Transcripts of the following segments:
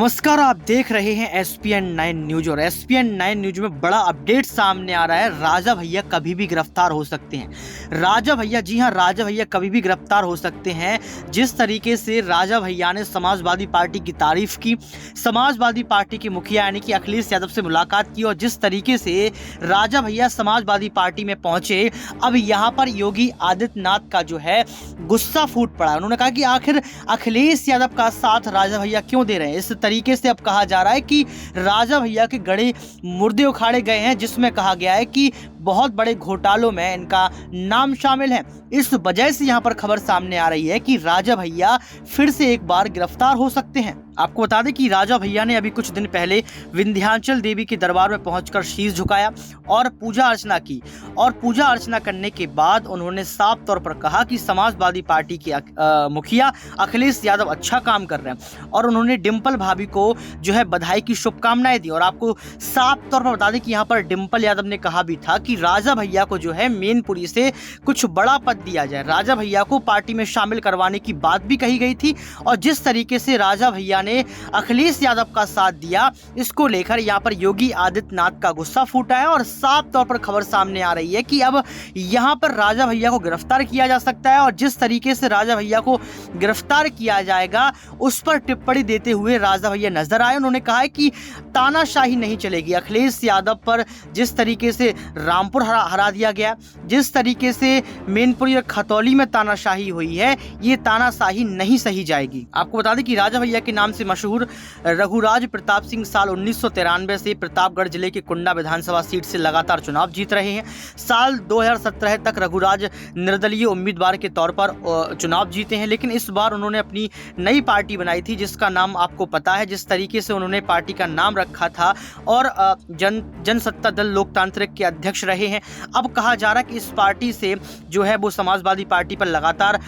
नमस्कार, आप देख रहे हैं एसपीएन 9 न्यूज और एसपीएन 9 न्यूज में बड़ा अपडेट सामने आ रहा है। राजा भैया कभी भी गिरफ्तार हो सकते हैं। राजा भैया, जी हां, राजा भैया कभी भी गिरफ्तार हो सकते हैं। जिस तरीके से राजा भैया ने समाजवादी पार्टी की तारीफ की, समाजवादी पार्टी के मुखिया यानी कि अखिलेश यादव से मुलाकात की और जिस तरीके से राजा भैया समाजवादी पार्टी में पहुंचे, अब यहाँ पर योगी आदित्यनाथ का जो है गुस्सा फूट पड़ा। उन्होंने कहा कि आखिर अखिलेश यादव का साथ राजा भैया क्यों दे रहे हैं। इस तरीके से अब कहा जा रहा है कि राजा भैया के गड़े मुर्दे उखाड़े गए हैं, जिसमें कहा गया है कि बहुत बड़े घोटालों में इनका नाम शामिल है। इस वजह से यहां पर खबर सामने आ रही है कि राजा भैया फिर से एक बार गिरफ्तार हो सकते हैं। आपको बता दें कि राजा भैया ने अभी कुछ दिन पहले विंध्याचल देवी के दरबार में पहुंचकर शीश झुकाया और पूजा अर्चना की और पूजा अर्चना करने के बाद उन्होंने साफ तौर पर कहा कि समाजवादी पार्टी के मुखिया अखिलेश यादव अच्छा काम कर रहे हैं और उन्होंने डिंपल भाभी को जो है बधाई की शुभकामनाएं दी। और आपको साफ तौर पर बता दें कि यहाँ पर डिंपल यादव ने कहा भी था कि राजा भैया को जो है मैनपुरी से कुछ बड़ा पद दिया जाए। राजा भैया को पार्टी में शामिल करवाने की बात भी कही गई थी और जिस तरीके से राजा भैया ने अखिलेश यादव का साथ दिया, इसको लेकर यहाँ पर योगी आदित्यनाथ का गुस्सा फूटा है और साफ तौर पर खबर सामने आ रही है कि अब यहाँ पर राजा भैया को गिरफ्तार किया जा सकता है। और जिस तरीके से राजा भैया को गिरफ्तार किया जाएगा, उस पर टिप्पणी देते हुए राजा भैया नजर आए। उन्होंने कहा है कि तानाशाही नहीं चलेगी। अखिलेश यादव पर जिस तरीके से रामपुर हरा दिया गया, जिस तरीके से मैनपुरी और खतौली में तानाशाही हुई है, ये तानाशाही नहीं सही जाएगी। आपको बता दें कि राजा भैया के नाम से मशहूर रघुराज प्रताप सिंह साल 1993 से प्रतापगढ़ जिले के कुंडा विधानसभा सीट से लगातार चुनाव जीत रहे हैं। साल 2017 तक रघुराज निर्दलीय उम्मीदवार के तौर पर चुनाव जीते हैं, लेकिन इस बार उन्होंने अपनी नई पार्टी बनाई थी जिसका नाम आपको पता है। जिस तरीके से उन्होंने पार्टी का नाम रखा था और जनसत्ता दल लोकतांत्रिक के अध्यक्ष रहे हैं। अब कहा जा रहा है कि इस पार्टी से जो है वो समाजवादी पार्टी पर लगातार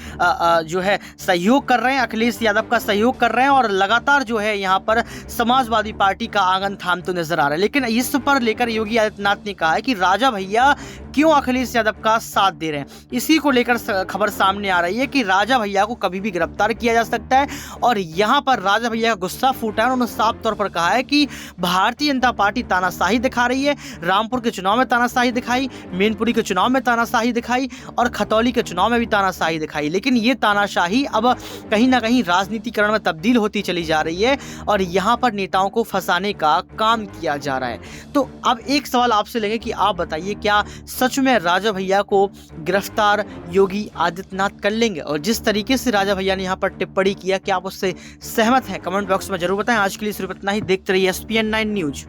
जो है सहयोग कर रहे हैं, अखिलेश यादव का सहयोग कर रहे हैं और लगातार जो है यहाँ पर समाजवादी पार्टी का आंगन थामते नजर आ रहा है। लेकिन इस पर लेकर योगी आदित्यनाथ ने कहा है कि राजा भैया क्यों अखिलेश यादव का साथ दे रहे हैं। इसी को लेकर खबर सामने आ रही है कि राजा भैया को कभी भी गिरफ्तार किया जा सकता है और यहाँ पर राजा भैया का गुस्सा फूटा है। उन्होंने साफ तौर पर कहा है कि भारतीय जनता पार्टी तानाशाही दिखा रही है। रामपुर के चुनाव में तानाशाही दिखाई, मैनपुरी के चुनाव में तानाशाही दिखाई और खतौली के चुनाव में भी तानाशाही दिखाई, लेकिन ये तानाशाही अब कहीं ना कहीं राजनीतिकरण में तब्दील होती चली जा रही है और यहाँ पर नेताओं को फंसाने का काम किया जा रहा है। तो अब एक सवाल आपसे लगे कि आप बताइए, क्या सच में राजा भैया को गिरफ्तार योगी आदित्यनाथ कर लेंगे? और जिस तरीके से राजा भैया ने यहाँ पर टिप्पणी किया, क्या आप उससे सहमत हैं? कमेंट बॉक्स में जरूर बताएं। आज के लिए सिर्फ इतना ही। देखते रहिए एसपीएन 9 न्यूज।